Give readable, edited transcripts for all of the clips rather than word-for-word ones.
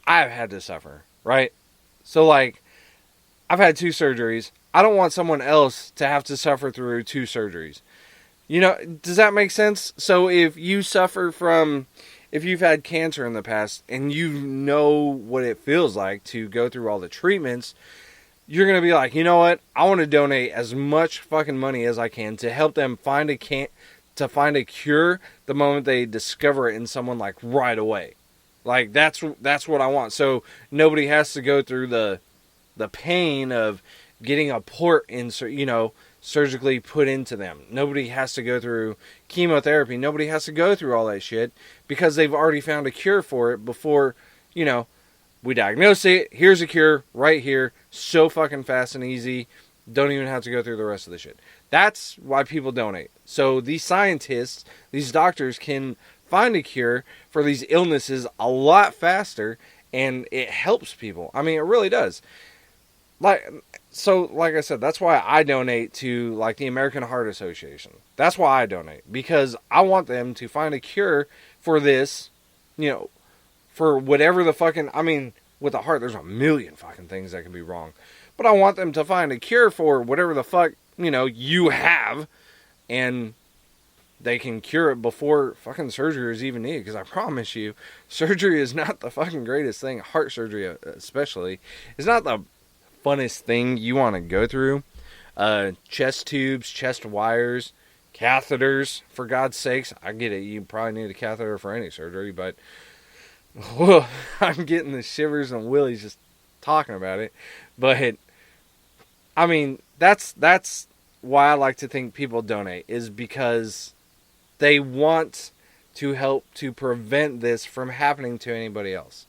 I've had to suffer, right? So, like, I've had 2 surgeries. I don't want someone else to have to suffer through 2 surgeries. You know, does that make sense? So if you suffer from, if you've had cancer in the past and you know what it feels like to go through all the treatments, you're going to be like, you know what? I want to donate as much fucking money as I can to help them find to find a cure the moment they discover it in someone, like, right away. Like, that's what I want. So nobody has to go through the pain of getting a port surgically put into them. Nobody has to go through chemotherapy. Nobody has to go through all that shit because they've already found a cure for it before, we diagnose it. Here's a cure right here. So fucking fast and easy. Don't even have to go through the rest of the shit. That's why people donate. So these scientists, these doctors can find a cure for these illnesses a lot faster, and it helps people. I mean, it really does. Like I said, that's why I donate to, like, the American Heart Association. That's why I donate, because I want them to find a cure for this, for whatever the fucking, I mean, with the heart, there's a million fucking things that can be wrong. But I want them to find a cure for whatever the fuck, you have, and they can cure it before fucking surgery is even needed. Because I promise you, surgery is not the fucking greatest thing. Heart surgery, especially, is not the funnest thing you want to go through. Chest tubes, chest wires, catheters, for God's sakes. I get it, you probably need a catheter for any surgery, but I'm getting the shivers and willies just talking about it. But I mean, that's why I like to think people donate, is because they want to help to prevent this from happening to anybody else.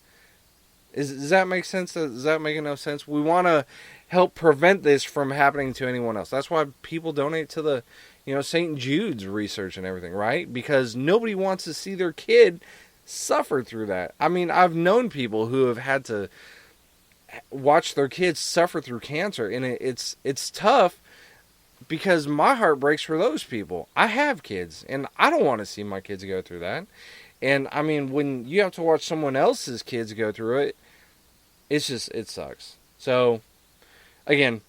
Does that make sense? Does that make enough sense? We want to help prevent this from happening to anyone else. That's why people donate to the, St. Jude's research and everything, right? Because nobody wants to see their kid suffer through that. I mean, I've known people who have had to watch their kids suffer through cancer, and it's tough, because my heart breaks for those people. I have kids, and I don't want to see my kids go through that. And I mean, when you have to watch someone else's kids go through it, it sucks. So, again,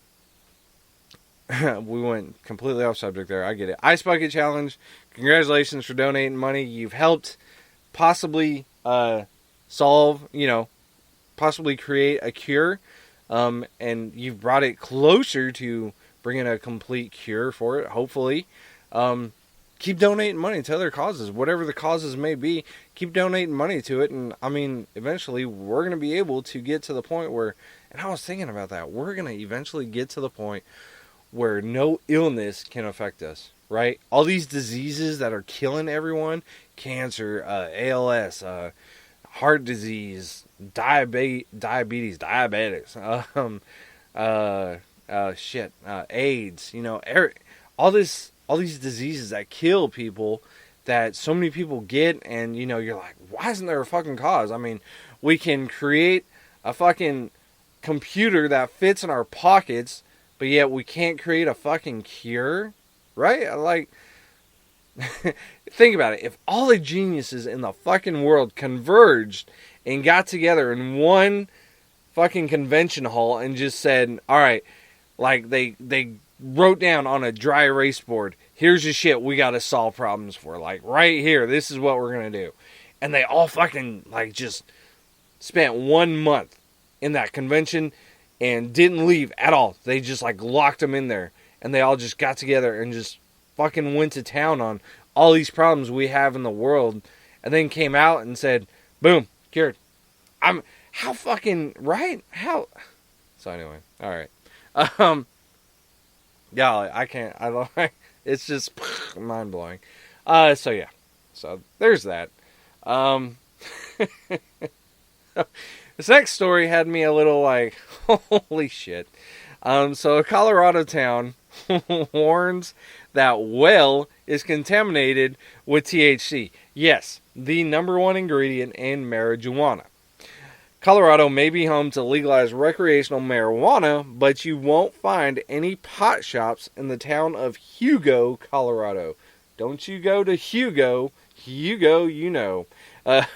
we went completely off subject there. I get it. Ice Bucket Challenge. Congratulations for donating money. You've helped possibly solve, possibly create a cure. And you've brought it closer to bringing a complete cure for it, hopefully. Keep donating money to other causes, whatever the causes may be. Keep donating money to it, and I mean, eventually we're going to be able to get to the point where, and I was thinking about that, we're going to eventually get to the point where no illness can affect us, right? All these diseases that are killing everyone, cancer, ALS, heart disease, diabetes, diabetics, AIDS, all these diseases that kill people, that so many people get, and you're like, why isn't there a fucking cause? I mean, we can create a fucking computer that fits in our pockets, but yet we can't create a fucking cure, right? Like, think about it. If all the geniuses in the fucking world converged and got together in one fucking convention hall and just said, all right, like they wrote down on a dry erase board, here's the shit we gotta solve problems for. Like, right here, this is what we're gonna do. And they all fucking, like, just spent 1 month in that convention and didn't leave at all. They just, like, locked them in there. And they all just got together and just fucking went to town on all these problems we have in the world. And then came out and said, boom, cured. How fucking, right? How? So anyway, alright. Yeah, I can't, it's just mind-blowing. So yeah. So, there's that. This next story had me a little like, holy shit. So a Colorado town warns that well is contaminated with THC. Yes, the number one ingredient in marijuana. Colorado may be home to legalized recreational marijuana, but you won't find any pot shops in the town of Hugo, Colorado. Don't you go to Hugo,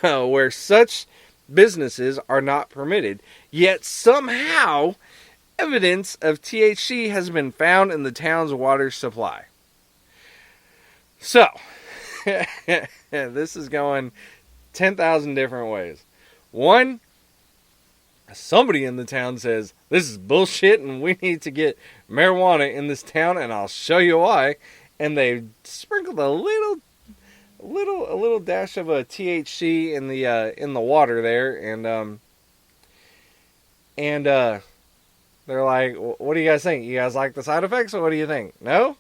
where such businesses are not permitted. Yet somehow, evidence of THC has been found in the town's water supply. So, this is going 10,000 different ways. One, somebody in the town says, this is bullshit and we need to get marijuana in this town, and I'll show you why. And they sprinkled a little dash of a THC in the water there, and they're like, what do you guys think? You guys like the side effects, or what do you think? No?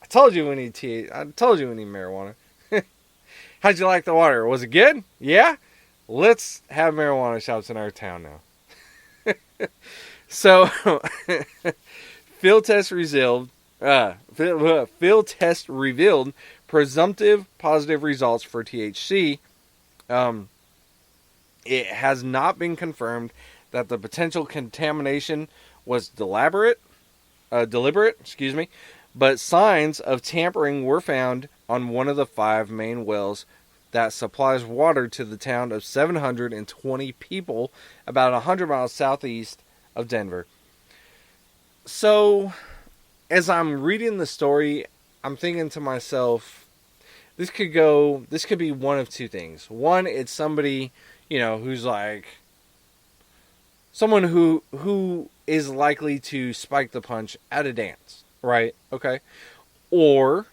I told you we need marijuana. How'd you like the water? Was it good? Yeah? Let's have marijuana shops in our town now. So, field test revealed presumptive positive results for THC. It has not been confirmed that the potential contamination was deliberate, but signs of tampering were found on one of the 5 main wells that supplies water to the town of 720 people about 100 miles southeast of Denver. So, as I'm reading the story, I'm thinking to myself, this could be one of two things. One, it's somebody, who's like, someone who is likely to spike the punch at a dance, right? Okay. Or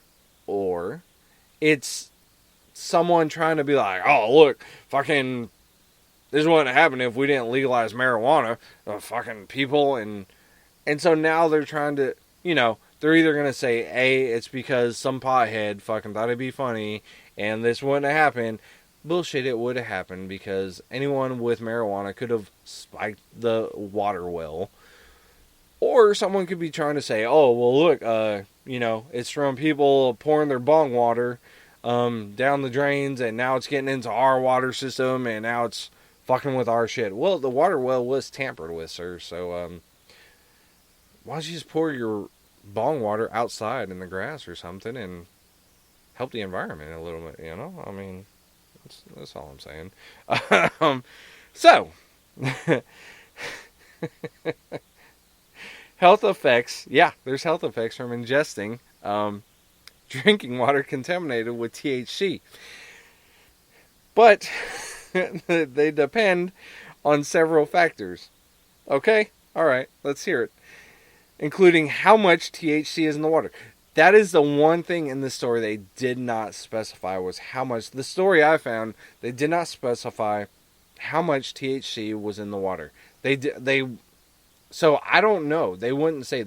it's someone trying to be like, oh, look, fucking, this wouldn't happen if we didn't legalize marijuana, fucking people, and so now they're trying to, they're either going to say, A, it's because some pothead fucking thought it'd be funny, and this wouldn't have happened. Bullshit, it would have happened, because anyone with marijuana could have spiked the water well. Or someone could be trying to say, oh, well, look, it's from people pouring their bong water down the drains, and now it's getting into our water system, and now it's fucking with our shit. Well, the water well was tampered with, sir, so why don't you just pour your bong water outside in the grass or something and help the environment a little bit, I mean, that's all I'm saying. So, health effects. Yeah, there's health effects from ingesting drinking water contaminated with THC. But they depend on several factors. Okay? Alright, let's hear it. Including how much THC is in the water. That is the one thing in the story they did not specify, was how much. The story I found, they did not specify how much THC was in the water. So I don't know. They wouldn't say.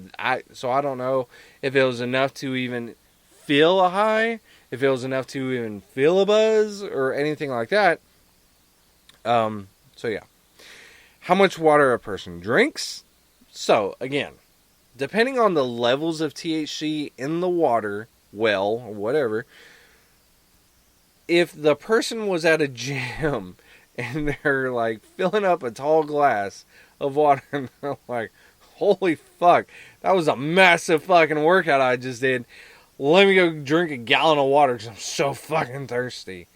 So I don't know if it was enough to even feel a high, if it was enough to even feel a buzz, or anything like that. So yeah. How much water a person drinks. So, again, depending on the levels of THC in the water, well, or whatever, if the person was at a gym and they're like filling up a tall glass of water and they're like, holy fuck, that was a massive fucking workout I just did. Let me go drink a gallon of water because I'm so fucking thirsty.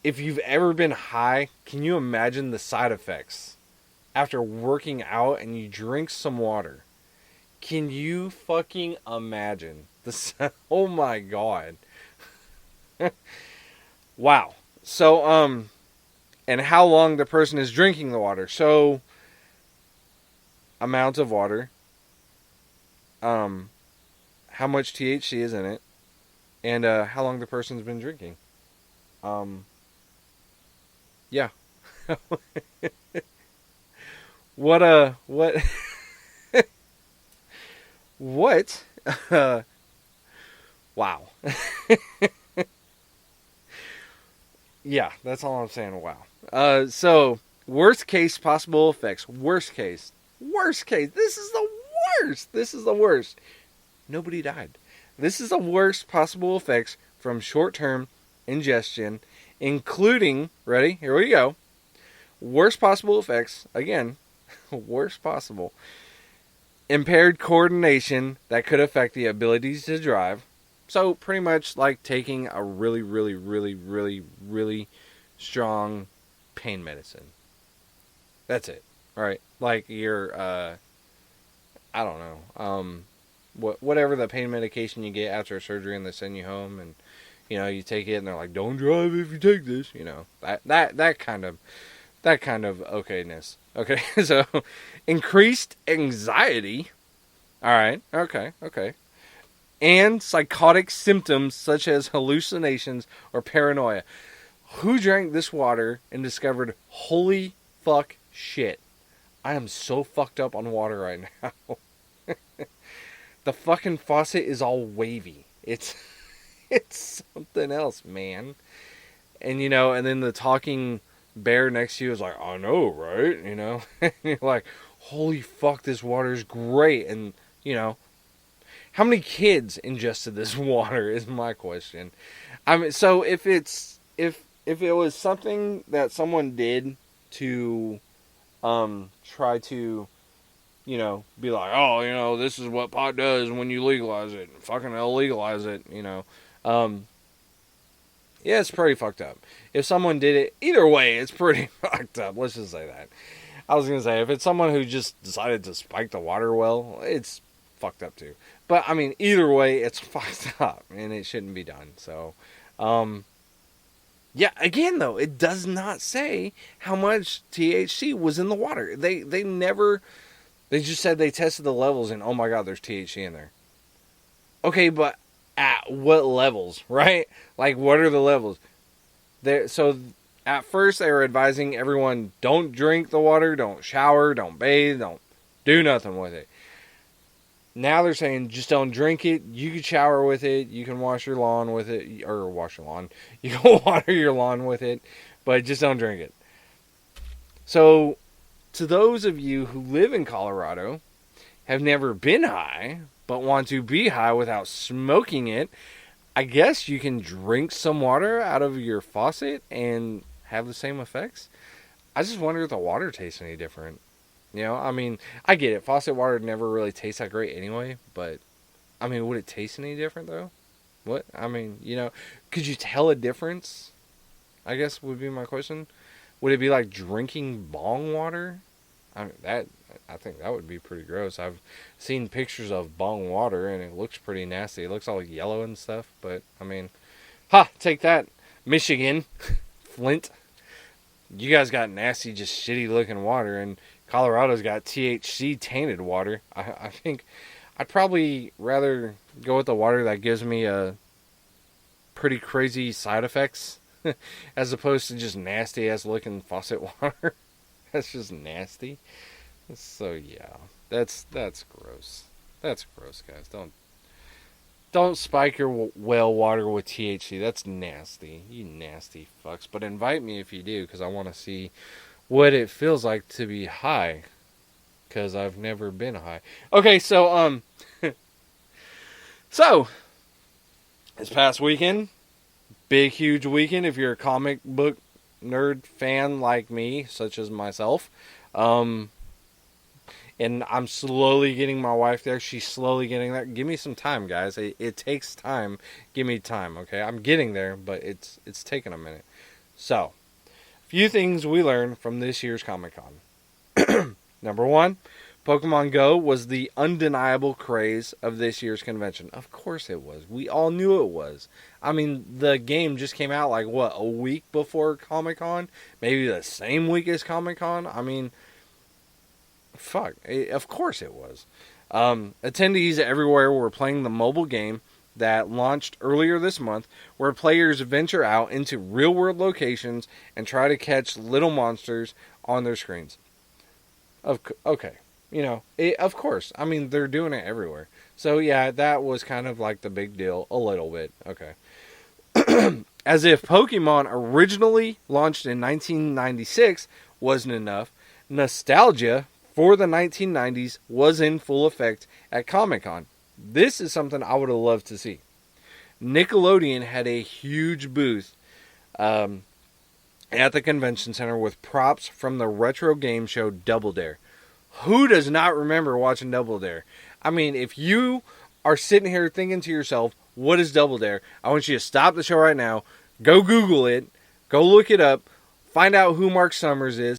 If you've ever been high, can you imagine the side effects after working out and you drink some water? Can you fucking imagine oh my god. Wow. So, and how long the person is drinking the water. So, amount of water, how much THC is in it, and how long the person's been drinking. Yeah. What what wow. Yeah, that's all I'm saying. Wow. So worst case possible effects. Worst case. This is the worst. Nobody died. This is the worst possible effects from short-term ingestion, including, ready? Here we go. Worst possible effects, again, worst possible. Impaired coordination that could affect the abilities to drive. So, pretty much like taking a really, really, really, really, really strong pain medicine. That's it, right? Like your, I don't know, whatever the pain medication you get after surgery, and they send you home, and you take it, and they're like, "Don't drive if you take this." That kind of okayness. Okay, so increased anxiety. All right, okay. And psychotic symptoms such as hallucinations or paranoia. Who drank this water and discovered, holy fuck shit, I am so fucked up on water right now. The fucking faucet is all wavy. It's something else, man. And and then the talking bear next to you is like, I know, right? And you're like, holy fuck, this water is great. And how many kids ingested this water is my question. I mean, so if it was something that someone did to try to be like, oh, this is what pot does when you legalize it, fucking illegalize it, yeah, it's pretty fucked up. If someone did it, either way, it's pretty fucked up. Let's just say that. I was going to say, if it's someone who just decided to spike the water well, it's fucked up too. But, I mean, either way, it's fucked up, and it shouldn't be done. So, yeah, again, though, it does not say how much THC was in the water. They just said they tested the levels, and oh my god, there's THC in there. Okay, but at what levels, right? Like, what are the levels? So, at first, they were advising everyone, don't drink the water, don't shower, don't bathe, don't do nothing with it. Now they're saying, just don't drink it. You can shower with it. You can wash your lawn with it. Or wash your lawn. You can water your lawn with it. But just don't drink it. So, to those of you who live in Colorado, have never been high, but want to be high without smoking it, I guess you can drink some water out of your faucet and have the same effects. I just wonder if the water tastes any different. I mean, I get it. Faucet water never really tastes that great anyway, but, I mean, would it taste any different, though? What? I mean, could you tell a difference? I guess would be my question. Would it be like drinking bong water? I think that would be pretty gross. I've seen pictures of bong water, and it looks pretty nasty. It looks all yellow and stuff, but, I mean, take that, Michigan, Flint. You guys got nasty, just shitty-looking water, and Colorado's got THC tainted water. I think I'd probably rather go with the water that gives me a pretty crazy side effects as opposed to just nasty ass looking faucet water. That's just nasty. So yeah, that's gross. That's gross, guys. Don't spike your well water with THC. That's nasty. You nasty fucks. But invite me if you do, because I want to see what it feels like to be high, because I've never been high. Okay, so so this past weekend, big huge weekend if you're a comic book nerd fan like me, such as myself, and I'm slowly getting my wife there. She's slowly getting there. Give me some time, guys. It takes time. Give me time, okay? I'm getting there, but it's taking a minute. So, few things we learned from this year's Comic-Con. Number one, Pokemon Go was the undeniable craze of this year's convention. Of course it was. We all knew it was. I mean, the game just came out like, a week before Comic-Con? Maybe the same week as Comic-Con? I mean, fuck. Of course it was. Attendees everywhere were playing the mobile game that launched earlier this month, where players venture out into real-world locations and try to catch little monsters on their screens. Okay. Of course. I mean, they're doing it everywhere. So, yeah, that was kind of like the big deal a little bit. Okay. As if Pokemon originally launched in 1996 wasn't enough, nostalgia for the 1990s was in full effect at Comic-Con. This is something I would have loved to see. Nickelodeon had a huge booth at the convention center with props from the retro game show Double Dare. Who does not remember watching Double Dare? I mean, if you are sitting here thinking to yourself, what is Double Dare? I want you to stop the show right now, go Google it, go look it up, find out who Mark Summers is,